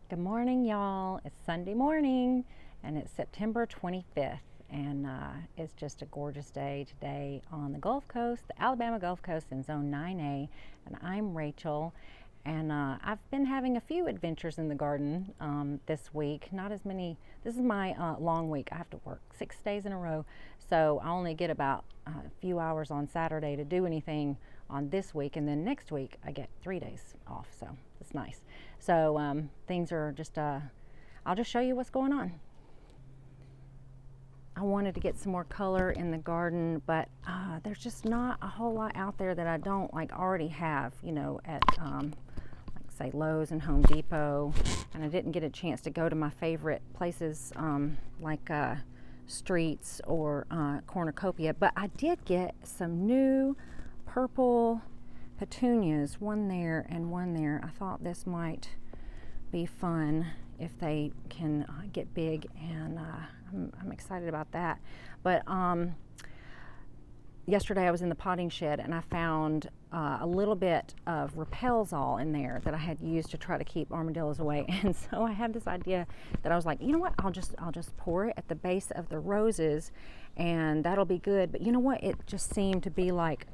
Good morning, y'all. It's Sunday morning and it's September 25th, and it's just a gorgeous day today on the Gulf Coast, the Alabama Gulf Coast in Zone 9A. And I'm Rachel, and I've been having a few adventures in the garden this week. Not as many. This is my long week. I have to work 6 days in a row, so I only get about a few hours on Saturday to do anything on this week, and then next week I get 3 days off, so it's nice. So things are just, I'll just show you what's going on. I wanted to get some more color in the garden, but there's just not a whole lot out there that I don't already have, at say Lowe's and Home Depot. And I didn't get a chance to go to my favorite places like Streets or Cornucopia, but I did get some new purple petunias, one there and one there. I thought this might be fun if they can get big, and I'm excited about that. But yesterday I was in the potting shed and I found a little bit of Repelzol in there that I had used to try to keep armadillos away. And so I had this idea that I was like, you know what, I'll just pour it at the base of the roses and that'll be good. But you know what, it just seemed to be like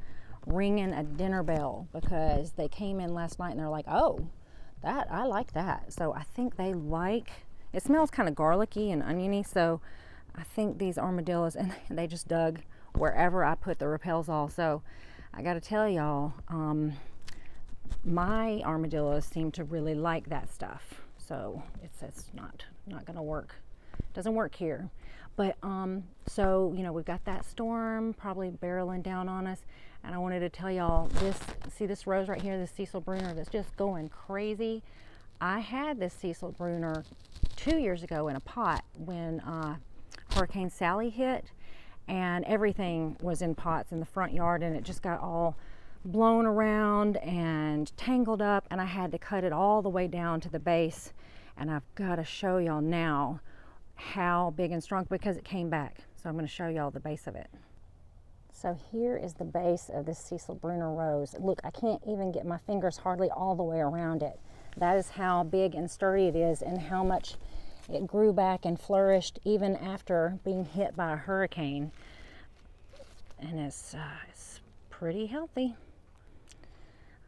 ringing a dinner bell, because they came in last night and they're like, oh, that I like that. So I think they like it. Smells kind of garlicky and oniony, so I think these armadillos, and they just dug wherever I put the Repelzol. So I got to tell y'all, my armadillos seem to really like that stuff. So it's not gonna work. Doesn't work here. But so we've got that storm probably barreling down on us, and I wanted to tell y'all this. See this rose right here, this Cecil Bruner that's just going crazy. I had this Cecil Bruner 2 years ago in a pot when Hurricane Sally hit, and everything was in pots in the front yard, and it just got all blown around and tangled up, and I had to cut it all the way down to the base. And I've got to show y'all now how big and strong, because it came back. So I'm going to show y'all the base of it. So here is the base of this Cecil Bruner rose. Look, I can't even get my fingers hardly all the way around it. That is how big and sturdy it is, and how much it grew back and flourished even after being hit by a hurricane. And it's pretty healthy.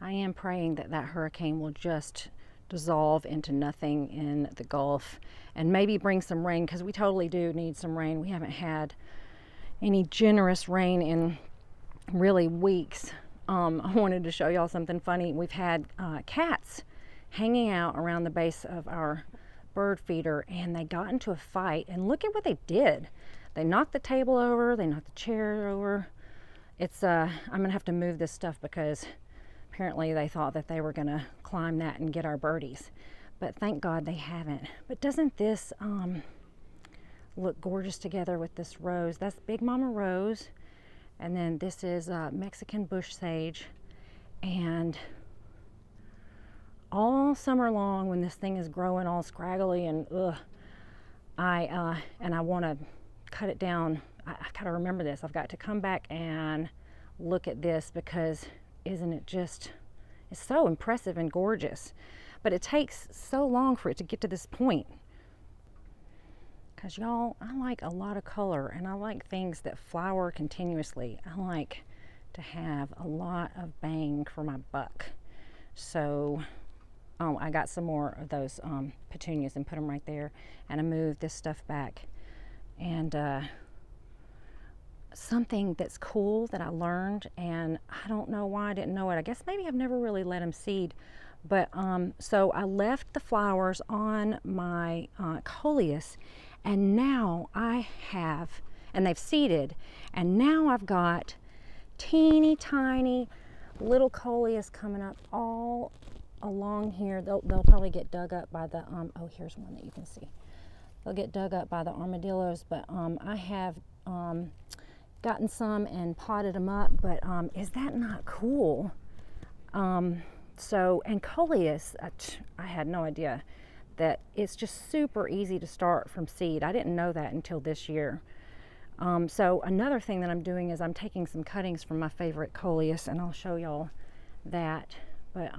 I am praying that that hurricane will just dissolve into nothing in the Gulf and maybe bring some rain, because we totally do need some rain. We haven't had any generous rain in really weeks. I wanted to show y'all something funny. We've had cats hanging out around the base of our bird feeder, and they got into a fight, and look at what they did. They knocked the table over, they knocked the chair over. It's I'm gonna have to move this stuff, because apparently they thought that they were gonna climb that and get our birdies, but thank God they haven't. But doesn't this look gorgeous together with this rose? That's Big Mama Rose, and then this is Mexican bush sage. And all summer long, when this thing is growing all scraggly and I want to cut it down, I gotta remember this. I've got to come back and look at this, because isn't it just, it's so impressive and gorgeous. But it takes so long for it to get to this point, because y'all, I like a lot of color, and I like things that flower continuously. I like to have a lot of bang for my buck. So I got some more of those petunias and put them right there, and I moved this stuff back. And something that's cool that I learned, and I don't know why I didn't know it. I guess maybe I've never really let them seed. But so I left the flowers on my coleus, and now I have, and they've seeded, and now I've got teeny tiny little coleus coming up all along here. They'll probably get dug up by the oh, here's one that you can see. They'll get dug up by the armadillos, but I have gotten some and potted them up. But is that not cool? So, and coleus, I had no idea that it's just super easy to start from seed. I didn't know that until this year. So another thing that I'm doing is I'm taking some cuttings from my favorite coleus, and I'll show y'all that. But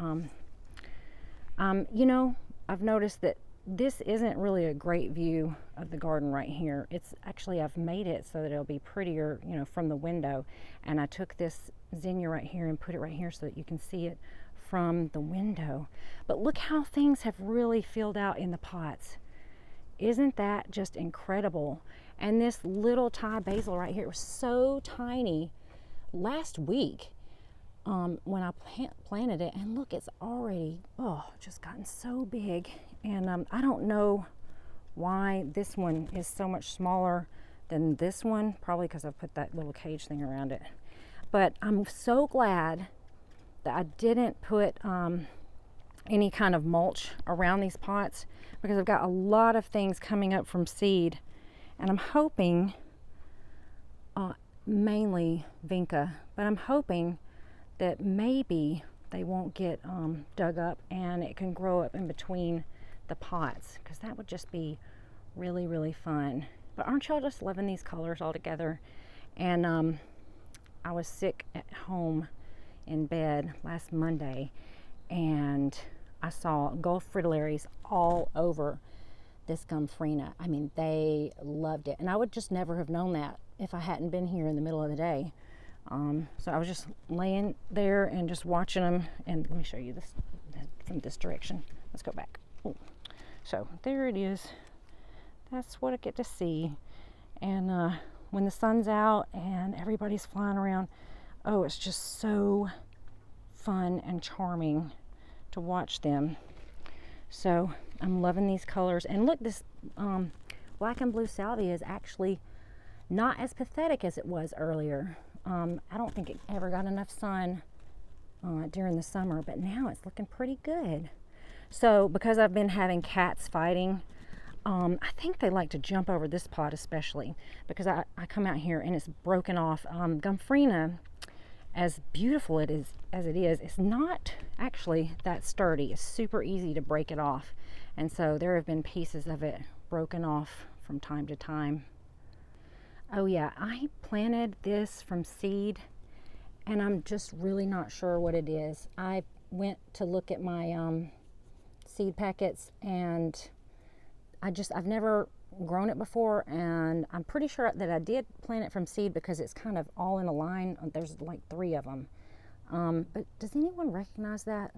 you know, I've noticed that this isn't really a great view of the garden right here. It's actually, I've made it so that it'll be prettier, you know, from the window. And I took this zinnia right here and put it right here so that you can see it from the window. But look how things have really filled out in the pots. Isn't that just incredible? And this little Thai basil right here was so tiny last week when I planted it, and look, it's already just gotten so big. And I don't know why this one is so much smaller than this one, probably because I've put that little cage thing around it. But I'm so glad that I didn't put any kind of mulch around these pots, because I've got a lot of things coming up from seed, and I'm hoping, mainly vinca, but I'm hoping that maybe they won't get dug up and it can grow up in between the pots, because that would just be really, really fun. But aren't y'all just loving these colors all together? And I was sick at home in bed last Monday, and I saw gold fritillaries all over this gomphrena. I mean, they loved it, and I would just never have known that if I hadn't been here in the middle of the day. So I was just laying there and just watching them. And let me show you this from this direction. Let's go back. Ooh. So there it is. That's what I get to see. And when the sun's out and everybody's flying around, oh, it's just so fun and charming to watch them. So I'm loving these colors. And look, this black and blue salvia is actually not as pathetic as it was earlier. I don't think it ever got enough sun during the summer, but now it's looking pretty good. So because I've been having cats fighting, I think they like to jump over this pot especially, because I come out here and it's broken off. Gomphrena, as beautiful as it is, it's not actually that sturdy. It's super easy to break it off. And so there have been pieces of it broken off from time to time. Oh yeah, I planted this from seed, and I'm just really not sure what it is. I went to look at my seed packets, and I've never grown it before, and I'm pretty sure that I did plant it from seed because it's kind of all in a line. There's like 3 of them. But does anyone recognize that?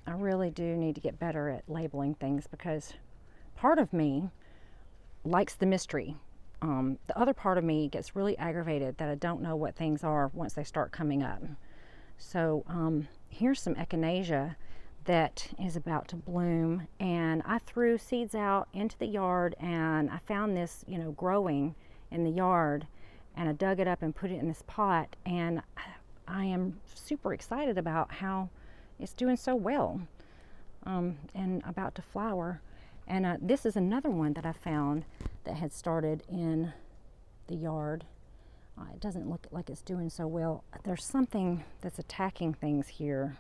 I really do need to get better at labeling things, because part of me likes the mystery. The other part of me gets really aggravated that I don't know what things are once they start coming up. So here's some echinacea that is about to bloom, and I threw seeds out into the yard, and I found this, you know, growing in the yard, and I dug it up and put it in this pot, and I am super excited about how it's doing so well and about to flower. And this is another one that I found that had started in the yard. It doesn't look like it's doing so well. There's something that's attacking things here.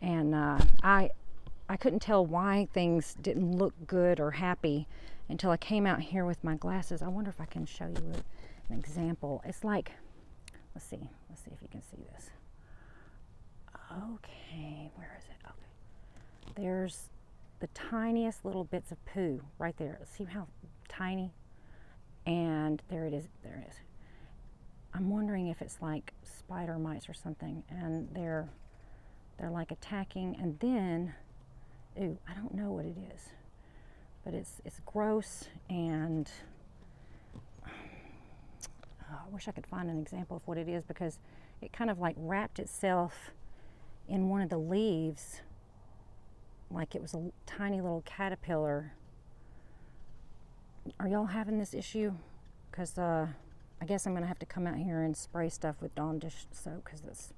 And I couldn't tell why things didn't look good or happy until I came out here with my glasses. I wonder if I can show you an example. It's like, let's see if you can see this. Okay, where is it? Okay. There's the tiniest little bits of poo right there. See how tiny? And there it is. There it is. I'm wondering if it's like spider mites or something, and they're like attacking. And then, ooh, I don't know what it is, but it's gross. And I wish I could find an example of what it is, because it kind of like wrapped itself in one of the leaves like it was a tiny little caterpillar. Are y'all having this issue? Because I guess I'm going to have to come out here and spray stuff with Dawn dish soap, because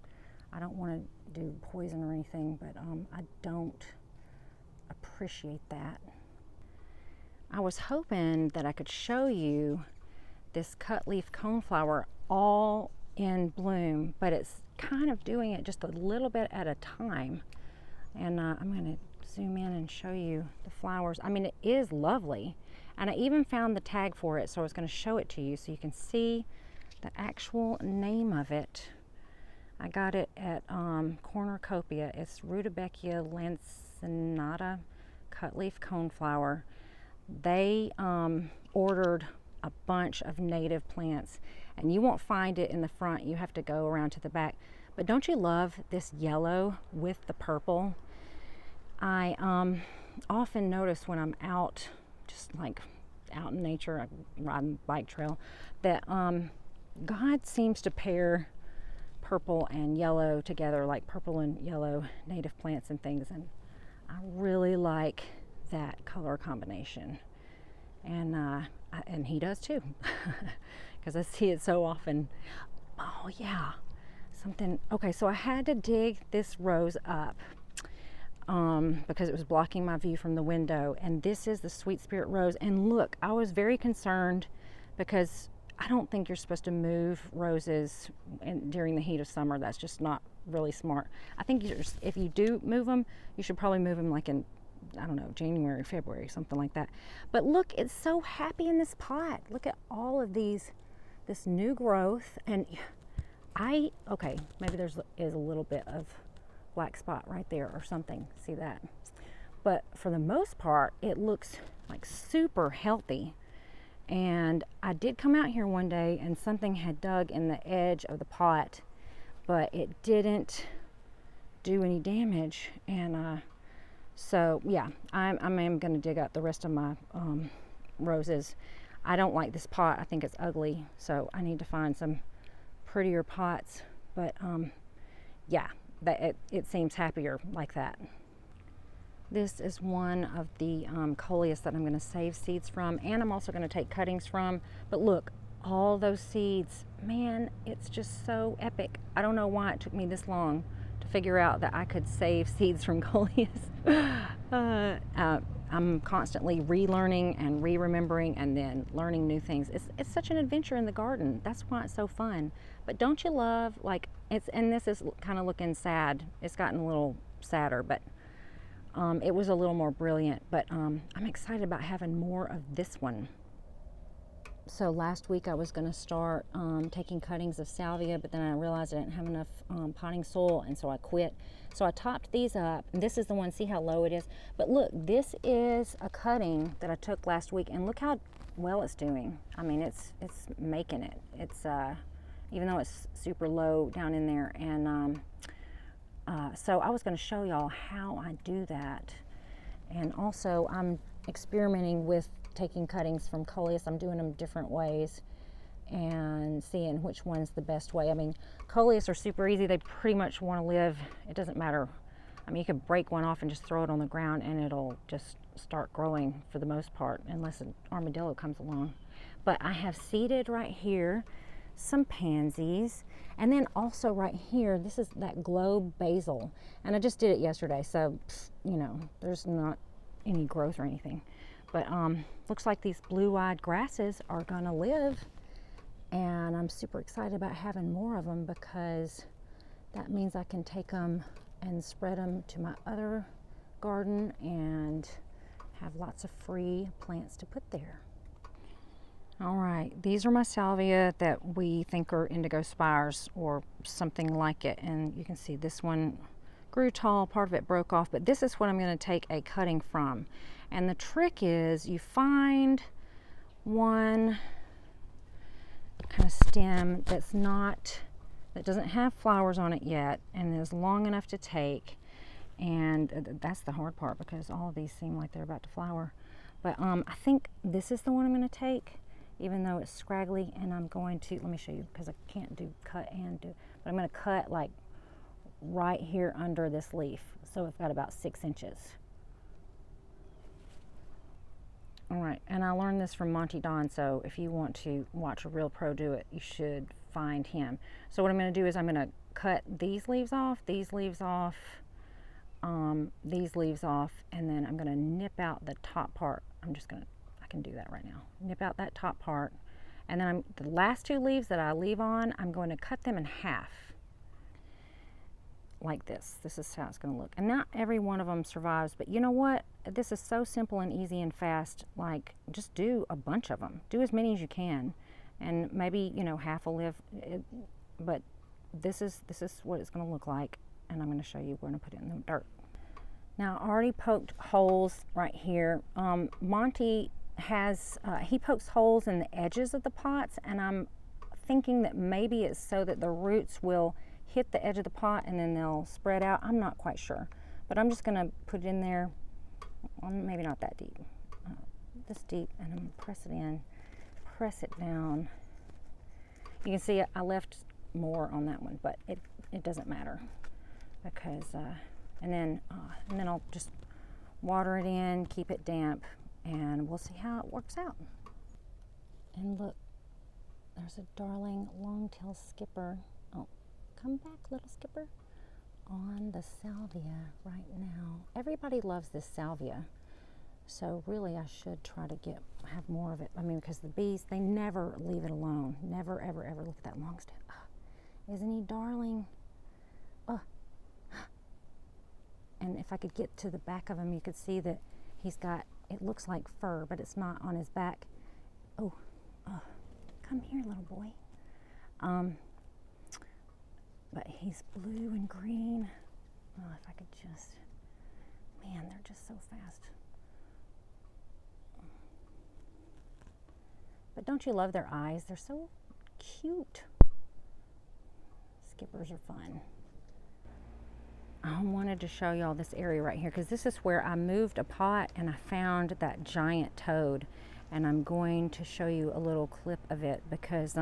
I don't want to do poison or anything, but I don't appreciate that. I was hoping that I could show you this cut leaf coneflower all in bloom, but it's kind of doing it just a little bit at a time. And I'm going to zoom in and show you the flowers. I mean, it is lovely. And I even found the tag for it, so I was going to show it to you so you can see the actual name of it. I got it at Cornucopia. It's Rudbeckia lanceolata cutleaf coneflower. They ordered a bunch of native plants, and you won't find it in the front. You have to go around to the back. But don't you love this yellow with the purple? I often notice when I'm out, just like out in nature, riding bike trail, that God seems to pair purple and yellow together, like purple and yellow native plants and things, and I really like that color combination, and he does too, because I see it so often. Oh yeah, something. Okay, so I had to dig this rose up because it was blocking my view from the window, and this is the Sweet Spirit Rose. And look, I was very concerned because I don't think you're supposed to move roses during the heat of summer. That's just not really smart. I think if you do move them, you should probably move them like in, I don't know, January, February, something like that. But look, it's so happy in this pot. Look at all of this new growth. And okay, maybe is a little bit of black spot right there or something. See that? But for the most part, it looks like super healthy. And I did come out here one day and something had dug in the edge of the pot, but it didn't do any damage. And so yeah, I am going to dig up the rest of my roses. I don't like this pot. I think it's ugly, so I need to find some prettier pots. But yeah, it seems happier like that. This is one of the coleus that I'm going to save seeds from, and I'm also going to take cuttings from. But look, all those seeds, man, it's just so epic. I don't know why it took me this long to figure out that I could save seeds from coleus. I'm constantly relearning and re-remembering and then learning new things. It's such an adventure in the garden. That's why it's so fun. But don't you love, like, and this is kind of looking sad. It's gotten a little sadder, but it was a little more brilliant. But I'm excited about having more of this one. So last week I was going to start taking cuttings of salvia, but then I realized I didn't have enough potting soil, and so I quit. So I topped these up, and this is the one, see how low it is? But look, this is a cutting that I took last week, and look how well it's doing. I mean, it's making it. It's even though it's super low down in there. And so I was going to show y'all how I do that. And also I'm experimenting with taking cuttings from coleus. I'm doing them different ways and seeing which one's the best way. I mean, coleus are super easy. They pretty much want to live, it doesn't matter. I mean, you could break one off and just throw it on the ground and it'll just start growing for the most part, unless an armadillo comes along. But I have seeded right here some pansies, and then also right here, this is that globe basil, and I just did it yesterday, so you know, there's not any growth or anything. But looks like these blue-eyed grasses are gonna live, and I'm super excited about having more of them because that means I can take them and spread them to my other garden and have lots of free plants to put there. All right, these are my salvia that we think are indigo spires or something like it, and you can see this one grew tall, part of it broke off, but this is what I'm going to take a cutting from. And the trick is you find one kind of stem that doesn't have flowers on it yet and is long enough to take, and that's the hard part because all of these seem like they're about to flower. But I think this is the one I'm going to take, even though it's scraggly, and I'm going to, let me show you because I can't do cut and do, but I'm going to cut like right here under this leaf, so it's got about 6 inches. All right, and I learned this from Monty Don, so if you want to watch a real pro do it, you should find him. So what I'm going to do is I'm going to cut these leaves off, these leaves off, these leaves off, and then I'm going to nip out the top part. I can do that right now. Nip out that top part, and then the last 2 leaves that I leave on, I'm going to cut them in half like this. This is how it's going to look. And not every one of them survives, but you know what? This is so simple and easy and fast. Like, just do a bunch of them. Do as many as you can, and maybe, you know, half will live. But this is what it's going to look like, and I'm going to show you. We're going to put it in the dirt. Now I already poked holes right here. Monty has, he pokes holes in the edges of the pots, and I'm thinking that maybe it's so that the roots will hit the edge of the pot and then they'll spread out. I'm not quite sure, but I'm just gonna put it in there, well, maybe not that deep, this deep, and I'm gonna press it in, press it down. You can see I left more on that one, but it doesn't matter because, and then I'll just water it in, keep it damp, and we'll see how it works out. And look, there's a darling long-tailed skipper. Oh, come back, little skipper. On the salvia right now. Everybody loves this salvia, so really I should try to have more of it. I mean, because the bees, they never leave it alone. Never, ever, ever. Look at that long stem. Oh, isn't he darling? Oh. And if I could get to the back of him, you could see that he's got, it looks like fur, but it's not on his back. Oh, come here, little boy. But he's blue and green. Oh, if I could just, man, they're just so fast. But don't you love their eyes? They're so cute. Skippers are fun. I wanted to show y'all this area right here because this is where I moved a pot and I found that giant toad, and I'm going to show you a little clip of it because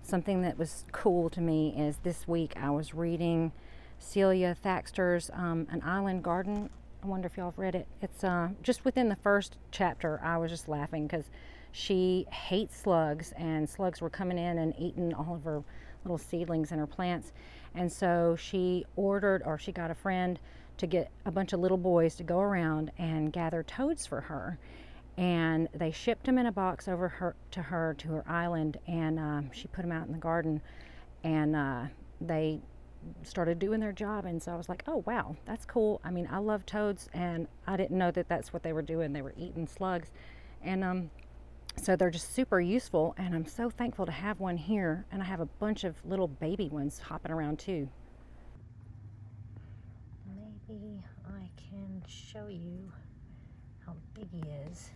something that was cool to me is this week I was reading Celia Thaxter's An Island Garden. I wonder if y'all have read it. It's just within the first chapter I was just laughing because she hates slugs, and slugs were coming in and eating all of her little seedlings and her plants. And so she got a friend to get a bunch of little boys to go around and gather toads for her. And they shipped them in a box over to her island, and she put them out in the garden, and they started doing their job. And so I was like, oh wow, that's cool. I mean, I love toads, and I didn't know that that's what they were doing. They were eating slugs, and so they're just super useful, and I'm so thankful to have one here. And I have a bunch of little baby ones hopping around too. Maybe I can show you how big he is.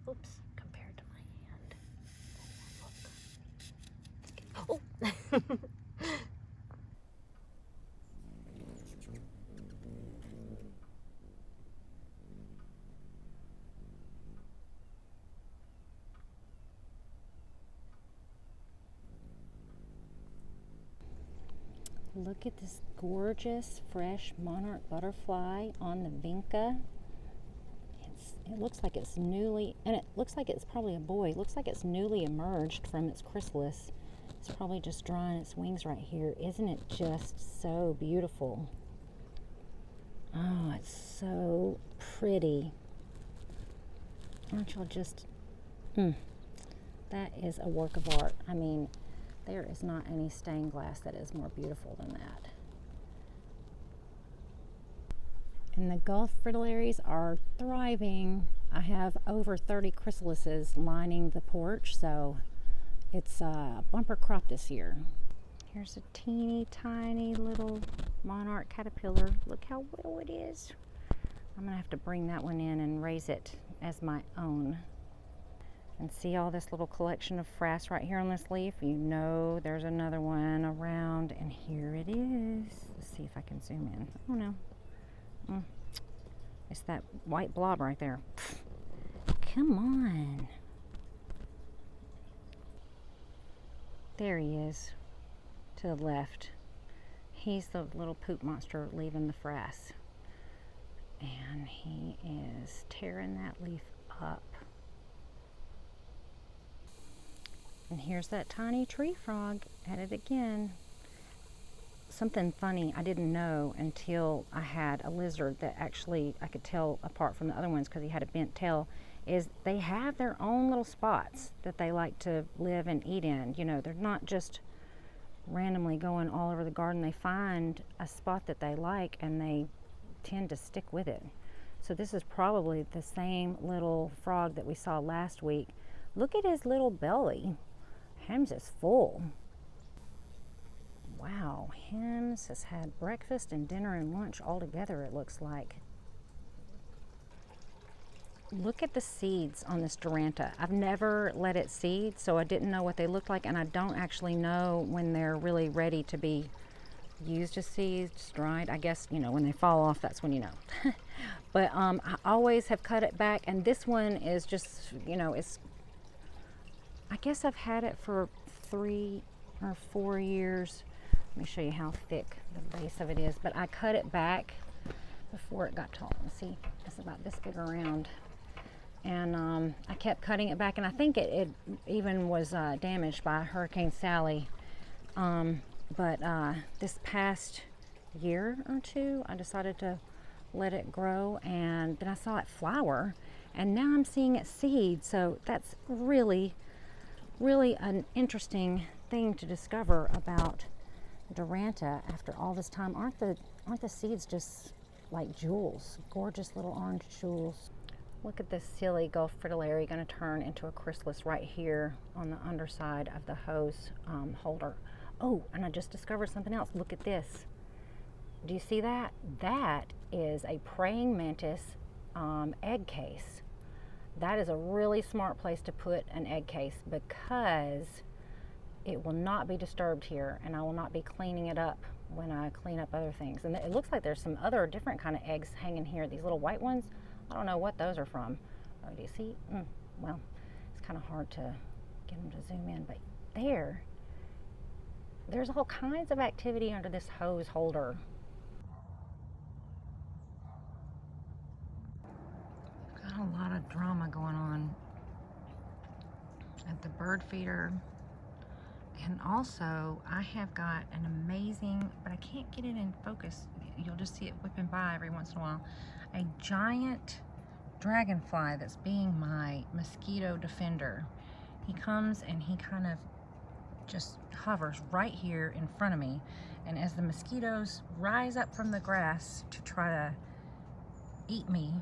Oops, compared to my hand. Oh! Look at this gorgeous fresh monarch butterfly on the vinca. It looks like it's newly, and it looks like it's probably a boy. It looks like it's newly emerged from its chrysalis. It's probably just drawing its wings right here. Isn't it just so beautiful? Oh, it's so pretty. Aren't y'all just, that is a work of art. I mean, there is not any stained glass that is more beautiful than that. And the Gulf fritillaries are thriving. I have over 30 chrysalises lining the porch, so it's a bumper crop this year. Here's a teeny tiny little monarch caterpillar. Look how little it is. I'm gonna have to bring that one in and raise it as my own. And see all this little collection of frass right here on this leaf? You know there's another one around, and here it is. Let's see if I can zoom in. Oh no. It's that white blob right there. Come on. There he is, to the left. He's the little poop monster leaving the frass. And he is tearing that leaf up. And here's that tiny tree frog at it again. Something funny I didn't know until I had a lizard that actually I could tell apart from the other ones because he had a bent tail, is they have their own little spots that they like to live and eat in. You know, they're not just randomly going all over the garden. They find a spot that they like and they tend to stick with it. So this is probably the same little frog that we saw last week. Look at his little belly. Him's is full. Wow, Hims has had breakfast and dinner and lunch all together, it looks like. look at the seeds on this Duranta. I've never let it seed, so I didn't know what they looked like, and I don't actually know when they're really ready to be used as seeds, dried. I guess, you know, when they fall off, that's when you know. But I always have cut it back, and this one is just, you know, it's, I guess I've had it for 3 or 4 years. Let me show you how thick the base of it is, but I cut it back before it got tall. See, it's about this big around. And I kept cutting it back, and I think it even was damaged by Hurricane Sally. But this past year or two, I decided to let it grow, and then I saw it flower, and now I'm seeing it seed. So that's really, really an interesting thing to discover about Duranta after all this time. Aren't the seeds just like jewels? Gorgeous little orange jewels. Look at this silly Gulf fritillary going to turn into a chrysalis right here on the underside of the hose holder. Oh, and I just discovered something else. Look at this. Do you see that? That is a praying mantis egg case. That is a really smart place to put an egg case because it will not be disturbed here, and I will not be cleaning it up when I clean up other things. And it looks like there's some other different kind of eggs hanging here. These little white ones. I don't know what those are from. Oh, do you see? Well, it's kind of hard to get them to zoom in, but there's all kinds of activity under this hose holder. Got a lot of drama going on at the bird feeder. And also, I have got an amazing, but I can't get it in focus. You'll just see it whipping by every once in a while. A giant dragonfly that's being my mosquito defender. He comes and he kind of just hovers right here in front of me. And as the mosquitoes rise up from the grass to try to eat me,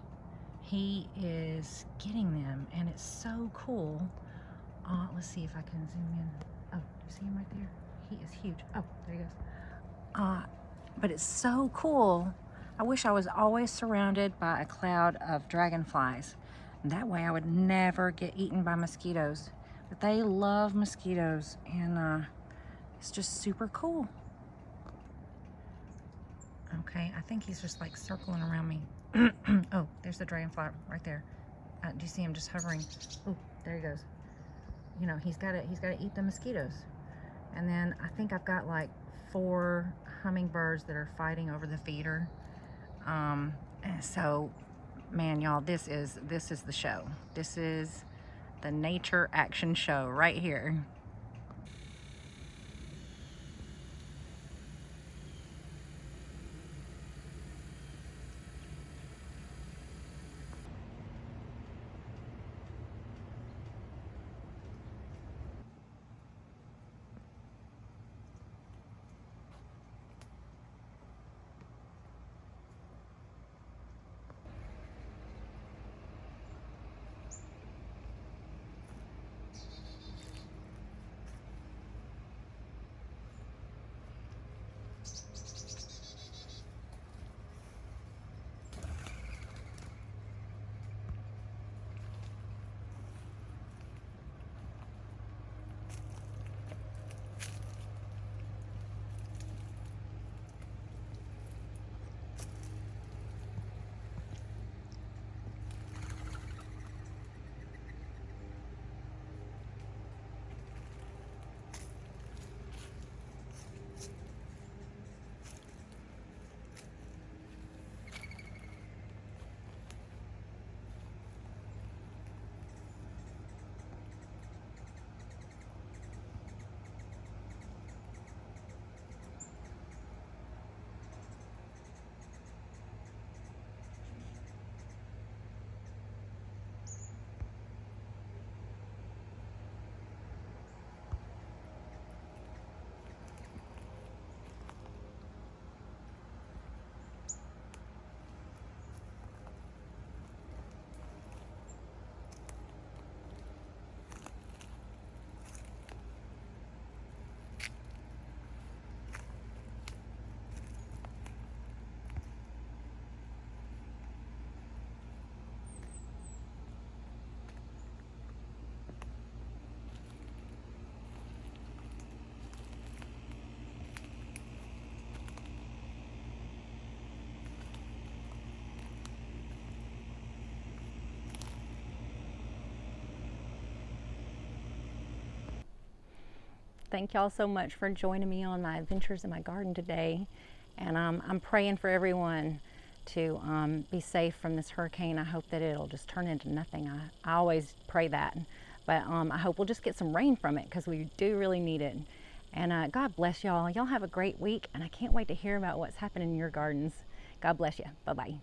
he is getting them, and it's so cool. Let's see if I can zoom in. Oh, you see him right there? He is huge. Oh, there he goes. But it's so cool. I wish I was always surrounded by a cloud of dragonflies. That way I would never get eaten by mosquitoes. But they love mosquitoes, and it's just super cool. Okay, I think he's just like circling around me. Oh, there's the dragonfly right there. Do you see him just hovering? Oh, there he goes. You know, he's gotta eat the mosquitoes. And then I think I've got like 4 hummingbirds that are fighting over the feeder. And so, man, y'all, this is the show. This is the nature action show right here. Thank y'all so much for joining me on my adventures in my garden today. And I'm praying for everyone to be safe from this hurricane. I hope that it'll just turn into nothing. I always pray that. But I hope we'll just get some rain from it, because we do really need it. And God bless y'all. Y'all have a great week, and I can't wait to hear about what's happening in your gardens. God bless you. Bye-bye.